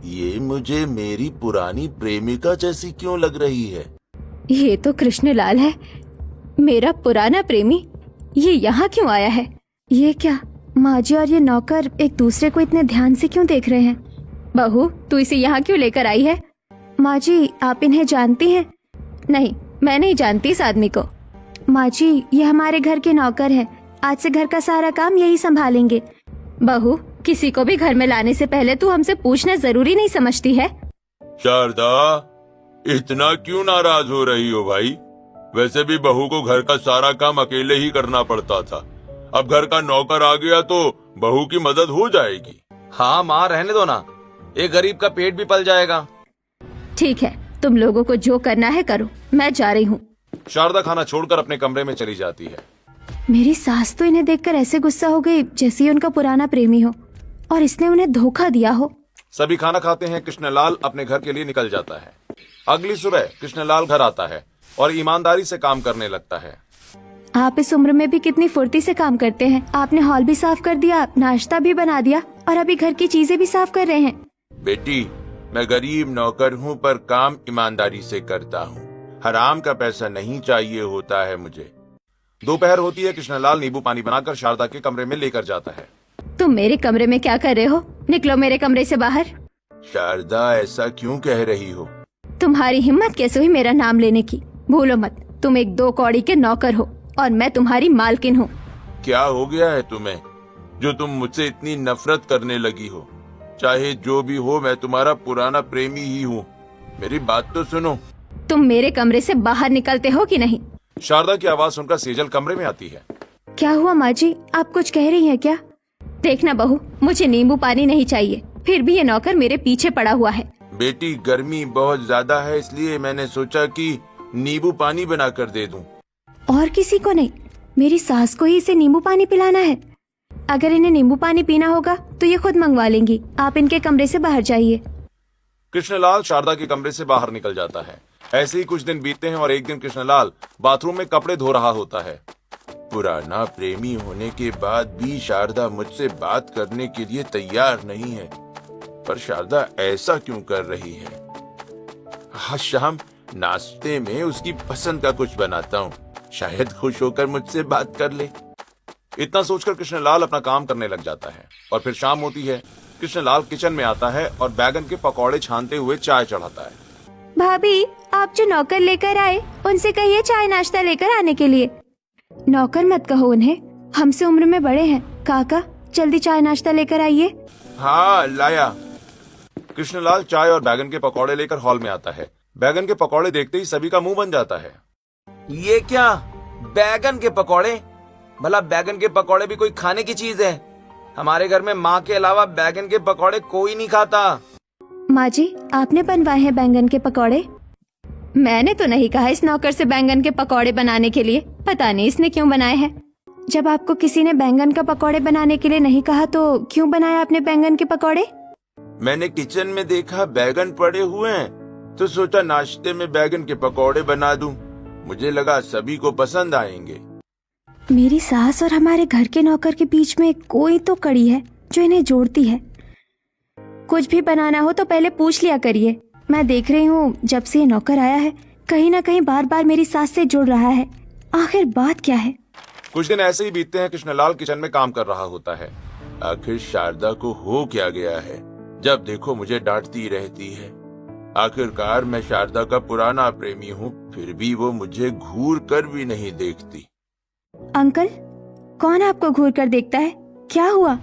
ये मुझे मेरी पुरानी प्रेमिका जैसी क्यों लग रही है? ये तो कृष्णलाल है, मेरा पुराना प्रेमी। ये यहाँ क्यों आया है? ये क्या माँ जी और ये नौकर एक दूसरे को इतने ध्यान से क्यों देख रहे हैं? बहू, तू इसे यहाँ क्यों लेकर आई है? माँ जी, आप इन्हें जानती हैं? नहीं, मैं नहीं जानती इस आदमी को। माँ जी, ये हमारे घर के नौकर हैं। आज से घर का सारा काम यही संभालेंगे। बहू, किसी को भी घर में लाने से पहले तू हमसे पूछना जरूरी नहीं समझती है? शारदा, इतना क्यों नाराज हो रही हो भाई? वैसे भी बहू को घर का सारा काम अकेले ही करना पड़ता था। अब घर का नौकर आ गया तो बहू की मदद हो जाएगी। हाँ माँ, रहने दो ना, एक गरीब का पेट भी पल जाएगा। ठीक है, तुम लोगों को जो करना है करो, मैं जा रही हूँ। शारदा खाना छोड़कर अपने कमरे में चली जाती है। मेरी सास तो इन्हें देखकर ऐसे गुस्सा हो गई जैसे ये उनका पुराना प्रेमी हो और इसने उन्हें धोखा दिया हो। सभी खाना खाते हैं। कृष्णलाल अपने घर के लिए निकल जाता है। अगली सुबह कृष्णलाल घर आता है और ईमानदारी से काम करने लगता है। आप इस उम्र में भी कितनी फुर्ती से काम करते हैं। आपने हॉल भी साफ कर दिया, नाश्ता भी बना दिया और अभी घर की चीजें भी साफ कर रहे हैं। बेटी, मैं गरीब नौकर हूँ पर काम ईमानदारी से करता हूँ। हराम का पैसा नहीं चाहिए होता है मुझे। दोपहर होती है। कृष्णलाल नींबू पानी बनाकर शारदा के कमरे में लेकर जाता है। तुम मेरे कमरे में क्या कर रहे हो? निकलो मेरे कमरे से बाहर। शारदा, ऐसा क्यों कह रही हो? तुम्हारी हिम्मत कैसे हुई मेरा नाम लेने की? भूलो मत, तुम एक 2 कौड़ी के नौकर हो और मैं तुम्हारी मालकिन हूँ। क्या हो गया है तुम्हें जो तुम मुझसे इतनी नफरत करने लगी हो? चाहे जो भी हो, मैं तुम्हारा पुराना प्रेमी ही हूँ। मेरी बात तो सुनो। तुम मेरे कमरे से बाहर निकलते हो कि नहीं? शारदा की आवाज सुनकर सेजल कमरे में आती है। क्या हुआ माँ जी, आप कुछ कह रही हैं क्या? देखना बहू, मुझे नींबू पानी नहीं चाहिए, फिर भी ये नौकर मेरे पीछे पड़ा हुआ है। बेटी, गर्मी बहुत ज्यादा है, इसलिए मैंने सोचा कि नींबू पानी बना कर दे दूं। और किसी को नहीं, मेरी सास को ही इसे नींबू पानी पिलाना है। अगर इन्हें नींबू पानी पीना होगा तो ये खुद मंगवा लेंगी। आप इनके कमरे से बाहर जाइए। कृष्णलाल शारदा के कमरे से बाहर निकल जाता है। ऐसे ही कुछ दिन बीतते हैं और एक दिन कृष्णलाल बाथरूम में कपड़े धो रहा होता है। पुराना प्रेमी होने के बाद भी शारदा मुझसे बात करने के लिए तैयार नहीं है। पर शारदा ऐसा क्यों कर रही है? आज शाम नाश्ते में उसकी पसंद का कुछ बनाता हूँ, शायद खुश होकर मुझसे बात कर ले। इतना सोचकर कृष्णलाल अपना काम करने लग जाता है और फिर शाम होती है। कृष्णलाल किचन में आता है और बैगन के पकौड़े छानते हुए चाय चढ़ाता है। भाभी, आप जो नौकर लेकर आए उनसे कहिए चाय नाश्ता लेकर आने के लिए। नौकर मत कहो उन्हें, हमसे उम्र में बड़े हैं। काका, जल्दी चाय नाश्ता लेकर आइए। हाँ, लाया। कृष्णलाल चाय और बैगन के पकौड़े लेकर हॉल में आता है। बैगन के पकौड़े देखते ही सभी का मुंह बन जाता है। ये क्या, बैगन के पकौड़े? भला बैगन के पकौड़े भी कोई खाने की चीज है? हमारे घर में माँ के अलावा बैगन के पकौड़े कोई नहीं खाता। माँ जी, आपने बनवाए हैं बैंगन के पकौड़े? मैंने तो नहीं कहा इस नौकर से बैंगन के पकौड़े बनाने के लिए। पता नहीं इसने क्यों बनाए हैं। जब आपको किसी ने बैंगन का पकौड़े बनाने के लिए नहीं कहा तो क्यों बनाया आपने बैंगन के पकौड़े? मैंने किचन में देखा बैगन पड़े हुए हैं तो सोचा नाश्ते में बैगन के पकौड़े बना दूं। मुझे लगा सभी को पसंद आएंगे। मेरी सास और हमारे घर के नौकर के बीच में कोई तो कड़ी है जो इन्हें जोड़ती है। कुछ भी बनाना हो तो पहले पूछ लिया करिए। मैं देख रही हूँ जब से ये नौकर आया है कहीं ना कहीं बार बार मेरी सास से जुड़ रहा है। आखिर बात क्या है? कुछ दिन ऐसे ही बीतते हैं। कृष्णलाल किचन में काम कर रहा होता है। आखिर शारदा को हो क्या गया है? जब देखो मुझे डांटती रहती है। आखिरकार मैं शारदा का पुराना प्रेमी हूँ, फिर भी वो मुझे घूर कर भी नहीं देखती। अंकल, कौन आपको घूर कर देखता है? क्या हुआ?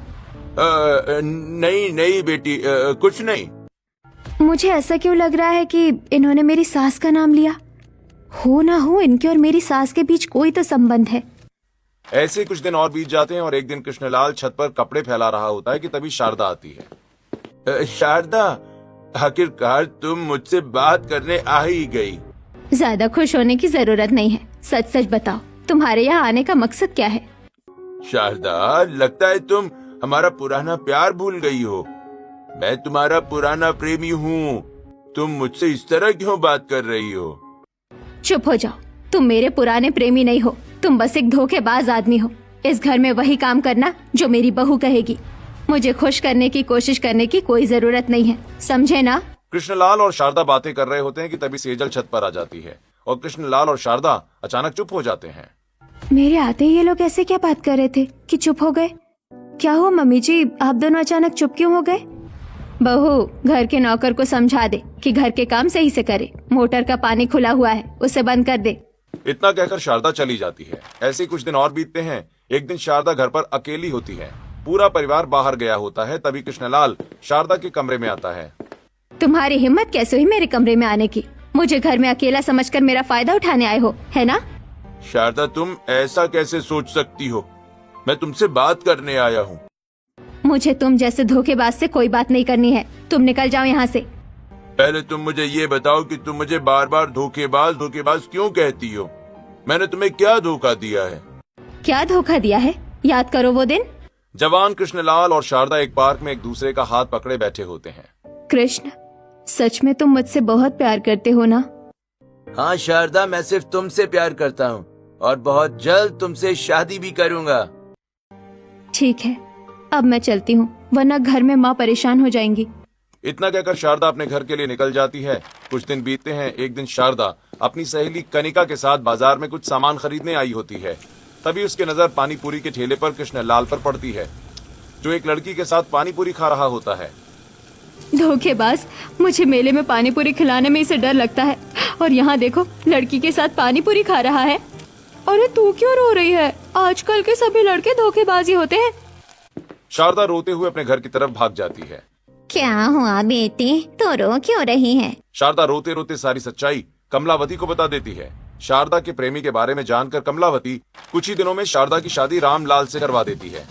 नहीं बेटी, कुछ नहीं। मुझे ऐसा क्यों लग रहा है कि इन्होंने मेरी सास का नाम लिया। हो ना हो इनके और मेरी सास के बीच कोई तो संबंध है। ऐसे कुछ दिन और बीत जाते हैं और एक दिन कृष्णलाल छत पर कपड़े फैला रहा होता है कि तभी शारदा आती है। शारदा, आखिरकार तुम मुझसे बात करने आ ही गई। ज्यादा खुश होने की जरूरत नहीं है। सच सच बताओ, तुम्हारे यहाँ आने का मकसद क्या है? शारदा, लगता है तुम हमारा पुराना प्यार भूल गई हो। मैं तुम्हारा पुराना प्रेमी हूँ। तुम मुझसे इस तरह क्यों बात कर रही हो? चुप हो जाओ। तुम मेरे पुराने प्रेमी नहीं हो, तुम बस एक धोखेबाज आदमी हो। इस घर में वही काम करना जो मेरी बहू कहेगी। मुझे खुश करने की कोशिश करने की कोई जरूरत नहीं है, समझे ना? कृष्णलाल और शारदा बातें कर रहे होते हैं कि तभी सेजल छत पर आ जाती है और कृष्णलाल और शारदा अचानक चुप हो जाते हैं। मेरे आते ही ये लोग ऐसे क्या बात कर रहे थे कि चुप हो गए? क्या हुआ मम्मी जी, आप दोनों अचानक चुप क्यों हो गए? बहू, घर के नौकर को समझा दे कि घर के काम सही से करे। मोटर का पानी खुला हुआ है, उसे बंद कर दे। इतना कहकर शारदा चली जाती है। ऐसे ही कुछ दिन और बीतते हैं। एक दिन शारदा घर पर अकेली होती है। पूरा परिवार बाहर गया होता है। तभी कृष्णलाल शारदा के कमरे में आता है। तुम्हारी हिम्मत कैसे हुई मेरे कमरे में आने की? मुझे घर में अकेला समझकर मेरा फायदा उठाने आए हो, है ना? शारदा, तुम ऐसा कैसे सोच सकती हो? मैं तुमसे बात करने आया हूँ। मुझे तुम जैसे धोखेबाज से कोई बात नहीं करनी है। तुम निकल जाओ यहाँ से। पहले तुम मुझे ये बताओ कि तुम मुझे बार बार धोखेबाज धोखेबाज क्यों कहती हो? मैंने तुम्हें क्या धोखा दिया है? क्या धोखा दिया है? याद करो वो दिन। जवान कृष्णलाल और शारदा एक पार्क में एक दूसरे का हाथ पकड़े बैठे होते हैं। कृष्ण, सच में तुम मुझसे बहुत प्यार करते हो ना? हाँ शारदा, मैं सिर्फ तुमसे प्यार करता हूँ और बहुत जल्द तुमसे शादी भी करूँगा। ठीक है, अब मैं चलती हूँ, वरना घर में माँ परेशान हो जाएंगी। इतना कहकर शारदा अपने घर के लिए निकल जाती है। कुछ दिन बीतते हैं। एक दिन शारदा अपनी सहेली कनिका के साथ बाजार में कुछ सामान खरीदने आई होती है। तभी उसकी नजर पानी पूरी के ठेले पर कृष्णलाल पर पड़ती है, जो एक लड़की के साथ पानी पूरी खा रहा होता है। धोखेबाज, मुझे मेले में पानी पूरी खिलाने में इसे डर लगता है, और यहाँ देखो लड़की के साथ पानी पूरी खा रहा है। अरे तू क्यों रो रही है? आजकल के सभी लड़के धोखेबाजी होते हैं। शारदा रोते हुए अपने घर की तरफ भाग जाती है। क्या हुआ बेटी, तो रो क्यों रही है? शारदा रोते रोते सारी सच्चाई कमलावती को बता देती है। शारदा के प्रेमी के बारे में जानकर कमलावती कुछ ही दिनों में शारदा की शादी रामलाल से करवा देती है।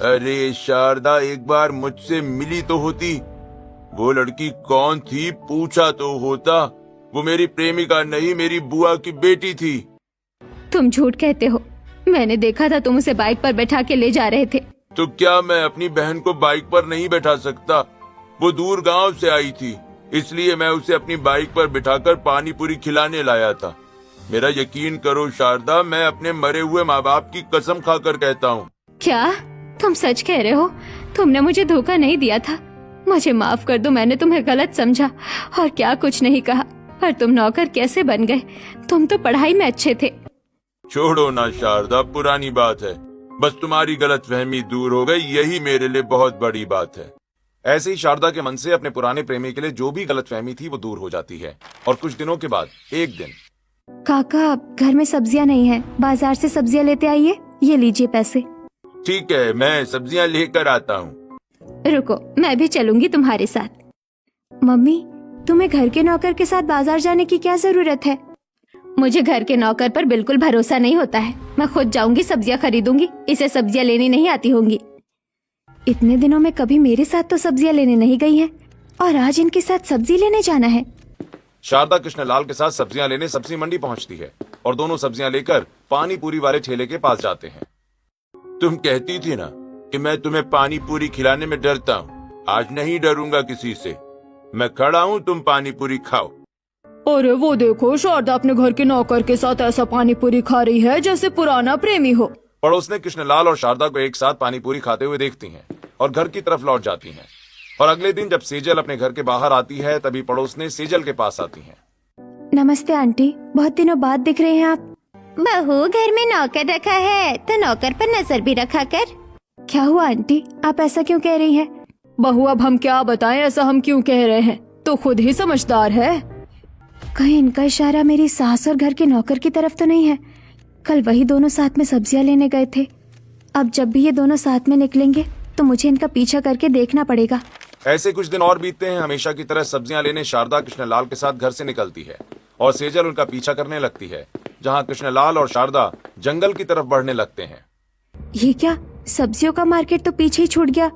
अरे शारदा, एक बार मुझसे मिली तो होती। वो लड़की कौन थी पूछा तो होता। वो मेरी प्रेमिका नहीं, मेरी बुआ की बेटी थी। तुम झूठ कहते हो। मैंने देखा था तुम उसे बाइक पर बैठा के ले जा रहे थे। तो क्या मैं अपनी बहन को बाइक पर नहीं बैठा सकता? वो दूर गांव से आई थी, इसलिए मैं उसे अपनी बाइक पर बिठाकर पानी पूरी खिलाने लाया था। मेरा यकीन करो शारदा, मैं अपने मरे हुए माँ बाप की कसम खाकर कहता हूँ। क्या तुम सच कह रहे हो? तुमने मुझे धोखा नहीं दिया था। मुझे माफ कर दो, मैंने तुम्हें गलत समझा और क्या कुछ नहीं कहा। पर तुम नौकर कैसे बन गए? तुम तो पढ़ाई में अच्छे थे। छोड़ो ना शारदा, पुरानी बात है। बस तुम्हारी गलतफहमी दूर हो गई, यही मेरे लिए बहुत बड़ी बात है। ऐसे ही शारदा के मन से अपने पुराने प्रेमी के लिए जो भी गलतफहमी थी वो दूर हो जाती है। और कुछ दिनों के बाद एक दिन, काका, घर में सब्जियां नहीं है, बाजार से सब्जियां लेते आइए। ये लीजिए पैसे। ठीक है, मैं सब्जियां लेकर आता हूँ। रुको, मैं भी चलूंगी तुम्हारे साथ। मम्मी, तुम्हें घर के नौकर के साथ बाजार जाने की क्या जरूरत है? मुझे घर के नौकर पर बिल्कुल भरोसा नहीं होता है। मैं खुद जाऊंगी, सब्जियां खरीदूंगी। इसे सब्जियां लेनी नहीं आती होंगी। इतने दिनों में कभी मेरे साथ तो सब्जियां लेने नहीं गई है, और आज इनके साथ सब्जी लेने जाना है। शारदा कृष्णलाल के साथ सब्जियां लेने सब्जी मंडी पहुंचती है और दोनों सब्जियां लेकर पानी पूरी वाले ठेले के पास जाते हैं। तुम कहती थी ना कि मैं तुम्हें पानी पूरी खिलाने में डरता हूँ। आज नहीं डरूंगा किसी से। मैं खड़ा हूँ, तुम पानी पूरी खाओ। अरे वो देखो, शारदा अपने घर के नौकर के साथ ऐसा पानी पूरी खा रही है जैसे पुराना प्रेमी हो। पड़ोस ने कृष्णलाल और शारदा को एक साथ पानी पूरी खाते हुए देखती हैं और घर की तरफ लौट जाती हैं। और अगले दिन जब सेजल अपने घर के बाहर आती है, तभी पड़ोस ने सेजल के पास आती हैं। नमस्ते आंटी, बहुत दिनों बाद दिख रहे हैं आप। बहू, घर में नौकर रखा है तो नौकर पर नजर भी रखा कर। क्या हुआ आंटी, आप ऐसा क्यों कह रही हैं? बहू, अब हम क्या बताएं, ऐसा हम क्यों कह रहे हैं? तो खुद ही समझदार है। कहीं इनका इशारा मेरी सास और घर के नौकर की तरफ तो नहीं है? कल वही दोनों साथ में सब्जियां लेने गए थे। अब जब भी ये दोनों साथ में निकलेंगे तो मुझे इनका पीछा करके देखना पड़ेगा। ऐसे कुछ दिन और बीतते हैं। हमेशा की तरह सब्जियां लेने शारदा कृष्णलाल के साथ घर से निकलती है और सेजल उनका पीछा करने लगती है, जहां कृष्णलाल और शारदा जंगल की तरफ बढ़ने लगते हैं। ये क्या, सब्जियों का मार्केट तो पीछे ही छूट गया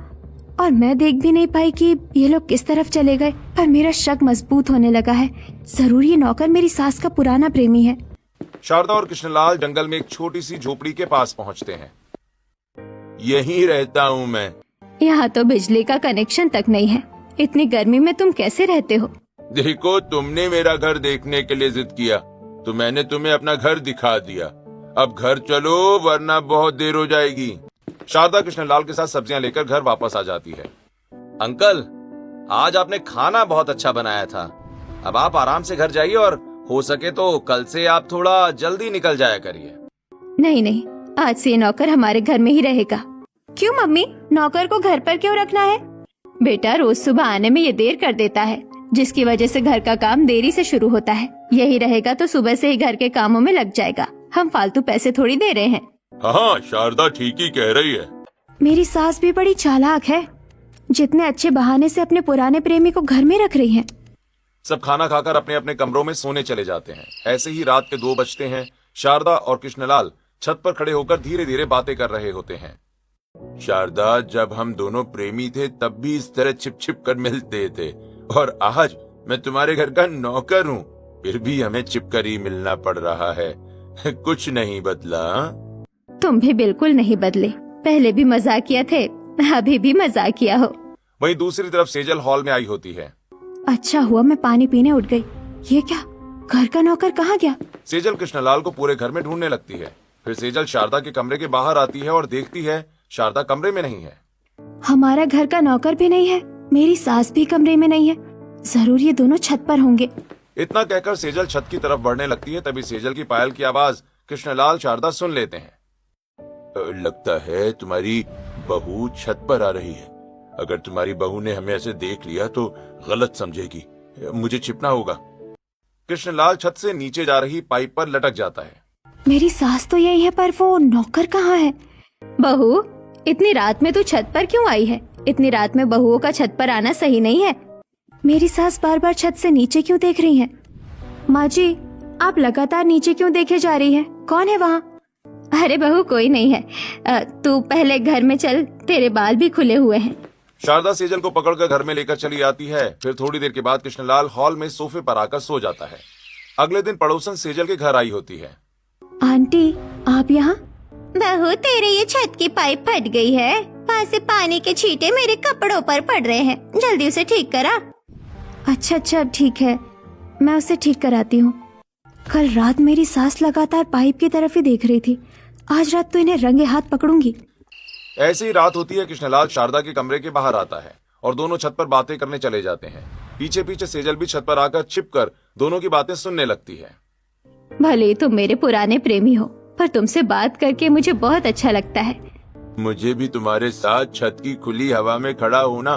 और मैं देख भी नहीं पाई कि ये लोग किस तरफ चले गए। पर मेरा शक मजबूत होने लगा है। जरूर ये नौकर मेरी सास का पुराना प्रेमी है। शारदा और कृष्णलाल जंगल में एक छोटी सी झोपड़ी के पास पहुंचते हैं। यहीं रहता हूँ मैं। यहाँ तो बिजली का कनेक्शन तक नहीं है। इतनी गर्मी में तुम कैसे रहते हो? देखो, तुमने मेरा घर देखने के लिए जिद किया तो मैंने तुम्हें अपना घर दिखा दिया। अब घर चलो, वरना बहुत देर हो जाएगी। शारदा कृष्णलाल के साथ सब्जियां लेकर घर वापस आ जाती है। अंकल, आज आपने खाना बहुत अच्छा बनाया था। अब आप आराम से घर जाइए और हो सके तो कल से आप थोड़ा जल्दी निकल जाया करिए। नहीं नहीं, आज से ये नौकर हमारे घर में ही रहेगा। क्यों मम्मी, नौकर को घर पर क्यों रखना है? बेटा रोज सुबह आने में ये देर कर देता है, जिसकी वजह से घर का काम देरी से शुरू होता है। यही रहेगा तो सुबह से ही घर के कामों में लग जाएगा। हम फालतू पैसे थोड़ी दे रहे हैं। हाँ, शारदा ठीक ही कह रही है। मेरी सास भी बड़ी चालाक है, जितने अच्छे बहाने से अपने पुराने प्रेमी को घर में रख रही है। सब खाना खाकर अपने अपने कमरों में सोने चले जाते हैं। ऐसे ही रात के 2 बजते हैं। शारदा और कृष्णलाल छत पर खड़े होकर धीरे धीरे बातें कर रहे होते हैं। शारदा, जब हम दोनों प्रेमी थे तब भी इस तरह छिप छिप कर मिलते थे, और आज मैं तुम्हारे घर का नौकर हूँ, फिर भी हमें छिप कर ही मिलना पड़ रहा है। कुछ नहीं बदला। तुम भी बिल्कुल नहीं बदले। पहले भी मजाकिया थे, अभी भी मजाकिया हो। वहीं दूसरी तरफ सेजल हॉल में आई होती है। अच्छा हुआ मैं पानी पीने उठ गई। ये क्या, घर का नौकर कहाँ गया? सेजल कृष्णलाल को पूरे घर में ढूंढने लगती है। फिर सेजल शारदा के कमरे के बाहर आती है और देखती है शारदा कमरे में नहीं है। हमारा घर का नौकर भी नहीं है, मेरी सास भी कमरे में नहीं है। जरूर ये दोनों छत पर होंगे। इतना कहकर सेजल छत की तरफ बढ़ने लगती है। तभी सेजल की पायल की आवाज कृष्णलाल शारदा सुन लेते हैं। लगता है तुम्हारी बहू छत पर आ रही है। अगर तुम्हारी बहू ने हमें ऐसे देख लिया तो गलत समझेगी। मुझे छिपना होगा। कृष्णलाल छत से नीचे जा रही पाइप पर लटक जाता है। मेरी सास तो यही है, पर वो नौकर कहाँ है? बहू, इतनी रात में तू छत पर क्यों आई है? इतनी रात में बहुओं का छत पर आना सही नहीं है। मेरी सास बार बार छत से नीचे क्यों देख रही है? माँ जी, आप लगातार नीचे क्यों देखे जा रही है? कौन है वहाँ? अरे बहू, कोई नहीं है। तू पहले घर में चल, तेरे बाल भी खुले हुए हैं। शारदा सेजल को पकड़कर घर में लेकर चली आती है। फिर थोड़ी देर के बाद कृष्णलाल हॉल में सोफे पर आकर सो जाता है। अगले दिन पड़ोसन सेजल के घर आई होती है। आंटी, आप यहाँ? बहू, तेरे ये छत की पाइप फट गई है। वहाँ से पानी के छींटे मेरे कपड़ों पर पड़ रहे हैं। जल्दी उसे ठीक करा। अच्छा ठीक है, मैं उसे ठीक कराती हूँ। कल रात मेरी सास लगातार पाइप की तरफ ही देख रही थी। आज रात तो इन्हें रंगे हाथ पकड़ूंगी। ऐसी ही रात होती है। कृष्णलाल शारदा के कमरे के बाहर आता है और दोनों छत पर बातें करने चले जाते हैं। पीछे पीछे सेजल भी छत पर आकर छिपकर दोनों की बातें सुनने लगती है। भले ही तुम मेरे पुराने प्रेमी हो, पर तुमसे बात करके मुझे बहुत अच्छा लगता है। मुझे भी तुम्हारे साथ छत की खुली हवा में खड़ा होना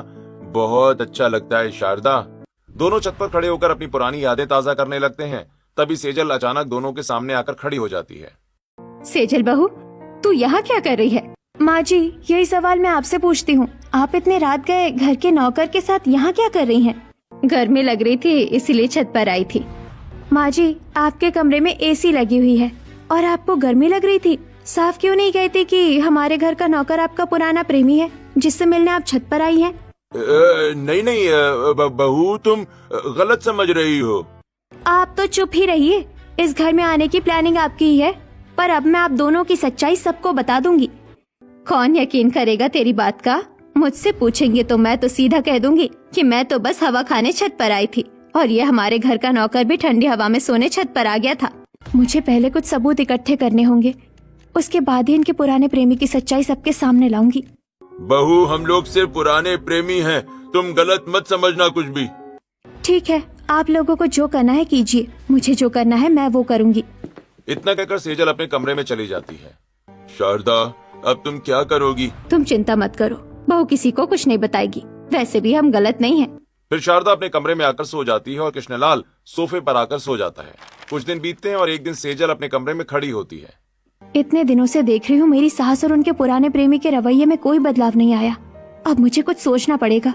बहुत अच्छा लगता है शारदा। दोनों छत पर खड़े होकर अपनी पुरानी यादें ताजा करने लगते हैं। तभी सेजल अचानक दोनों के सामने आकर खड़ी हो जाती है। सेजल बहू, तू यहाँ क्या कर रही है? माँ जी, यही सवाल मैं आपसे पूछती हूँ। आप इतने रात गए घर के नौकर के साथ यहाँ क्या कर रही हैं? गर्मी लग रही थी, इसीलिए छत पर आई थी। माँ जी, आपके कमरे में एसी लगी हुई है और आपको गर्मी लग रही थी। साफ क्यों नहीं कहती कि हमारे घर का नौकर आपका पुराना प्रेमी है, जिससे मिलने आप छत पर आई हैं? नहीं, बहू, तुम गलत समझ रही हो। आप तो चुप ही रहिए। इस घर में आने की प्लानिंग आपकी ही है, पर अब मैं आप दोनों की सच्चाई सबको बता दूंगी। कौन यकीन करेगा तेरी बात का? मुझसे पूछेंगे तो मैं तो सीधा कह दूंगी कि मैं तो बस हवा खाने छत पर आई थी और ये हमारे घर का नौकर भी ठंडी हवा में सोने छत पर आ गया था। मुझे पहले कुछ सबूत इकट्ठे करने होंगे, उसके बाद ही इनके पुराने प्रेमी की सच्चाई सबके सामने लाऊंगी। बहू, हम लोग सिर्फ पुराने प्रेमी हैं, तुम गलत मत समझना कुछ भी। ठीक है, आप लोगों को जो करना है कीजिए, मुझे जो करना है मैं वो करूंगी। इतना कहकर सेजल अपने कमरे में चली जाती है। शारदा, अब तुम क्या करोगी? तुम चिंता मत करो, बहू किसी को कुछ नहीं बताएगी। वैसे भी हम गलत नहीं हैं। फिर शारदा अपने कमरे में आकर सो जाती है और कृष्णलाल सोफे पर आकर सो जाता है। कुछ दिन बीतते हैं और एक दिन सेजल अपने कमरे में खड़ी होती है। इतने दिनों से देख रही हूँ मेरी सास और उनके पुराने प्रेमी के रवैये में कोई बदलाव नहीं आया। अब मुझे कुछ सोचना पड़ेगा।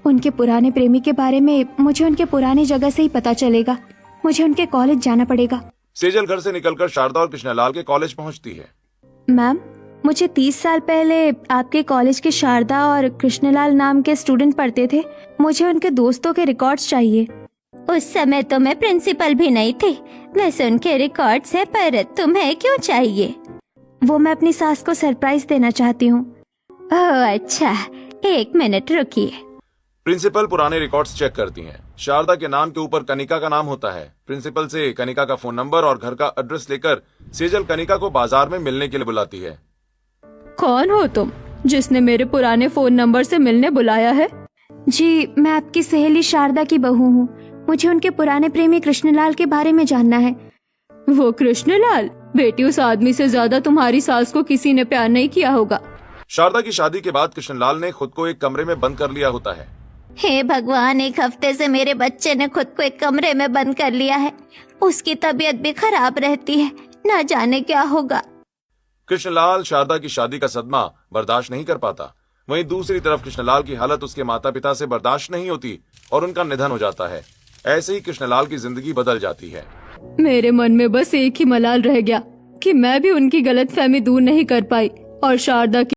उनके पुराने प्रेमी के बारे में मुझे उनके पुरानी जगह से ही पता चलेगा। मुझे उनके कॉलेज जाना पड़ेगा। सेजल घर से निकलकर शारदा और कृष्णलाल के कॉलेज पहुंचती है। मैम, मुझे 30 साल पहले आपके कॉलेज के शारदा और कृष्णलाल नाम के स्टूडेंट पढ़ते थे। मुझे उनके दोस्तों के रिकॉर्ड्स चाहिए। उस समय तो मैं प्रिंसिपल भी नहीं थी। वैसे उनके रिकॉर्ड्स है, पर तुम्हें क्यों चाहिए? वो मैं अपनी सास को सरप्राइज देना चाहती हूँ। ओह अच्छा, 1 मिनट रुकिए। प्रिंसिपल पुराने रिकॉर्ड्स चेक करती हैं। शारदा के नाम के ऊपर कनिका का नाम होता है। प्रिंसिपल से कनिका का फोन नंबर और घर का एड्रेस लेकर सेजल कनिका को बाजार में मिलने के लिए बुलाती है। कौन हो तुम जिसने मेरे पुराने फोन नंबर से मिलने बुलाया है? जी, मैं आपकी सहेली शारदा की बहू हूँ। मुझे उनके पुराने प्रेमी कृष्णलाल के बारे में जानना है। वो कृष्णलाल? बेटी, उस आदमी से ज्यादा तुम्हारी सास को किसी ने प्यार नहीं किया होगा। शारदा की शादी के बाद कृष्णलाल ने खुद को एक कमरे में बंद कर लिया होता है। हे भगवान, 1 हफ्ते से मेरे बच्चे ने खुद को एक कमरे में बंद कर लिया है। उसकी तबीयत भी खराब रहती है, न जाने क्या होगा। कृष्णलाल शारदा की शादी का सदमा बर्दाश्त नहीं कर पाता। वहीं दूसरी तरफ कृष्णलाल की हालत उसके माता पिता से बर्दाश्त नहीं होती और उनका निधन हो जाता है। ऐसे ही कृष्णलाल की जिंदगी बदल जाती है। मेरे मन में बस एक ही मलाल रह गया कि मैं भी उनकी गलतफहमी दूर नहीं कर पाई और शारदा की